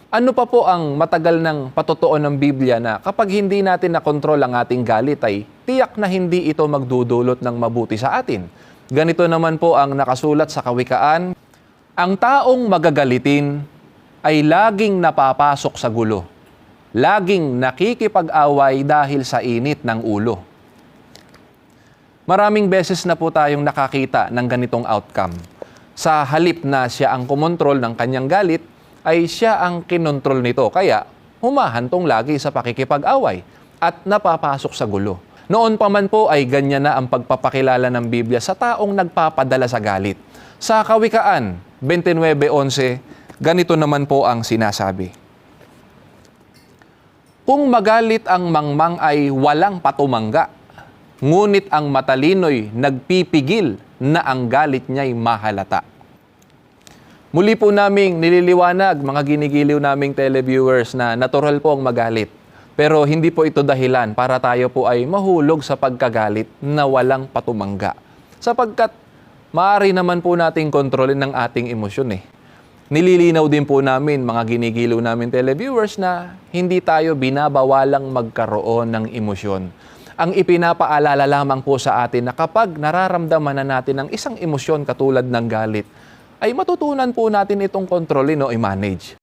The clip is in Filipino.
Ano pa po ang matagal ng patotoo ng Biblia na kapag hindi natin nakontrol ang ating galit ay tiyak na hindi ito magdudulot ng mabuti sa atin. Ganito naman po ang nakasulat sa Kawikaan, ang taong magagalitin ay laging napapasok sa gulo, laging nakikipag-away dahil sa init ng ulo. Maraming beses na po tayong nakakita ng ganitong outcome. Sa halip na siya ang kumontrol ng kanyang galit, ay siya ang kinontrol nito. Kaya humahantong lagi sa pakikipag-away at napapasok sa gulo. Noon pa man po ay ganyan na ang pagpapakilala ng Biblia sa taong nagpapadala sa galit. Sa Kawikaan 29:11, ganito naman po ang sinasabi. Kung magalit ang mangmang ay walang patumangga, ngunit ang matalino'y nagpipigil na ang galit niya'y mahalata. Muli po naming nililiwanag, mga ginigiliw naming televiewers, na natural po ang magalit. Pero hindi po ito dahilan para tayo po ay mahulog sa pagkagalit na walang patumangga. Sapagkat maaari naman po nating kontrolin ng ating emosyon eh. Nililinaw din po namin, mga ginigiliw namin televiewers, na hindi tayo binabawalang magkaroon ng emosyon. Ang ipinapaalala lamang po sa atin na kapag nararamdaman na natin ang isang emosyon katulad ng galit, ay matutunan po natin itong kontrolin o i-manage.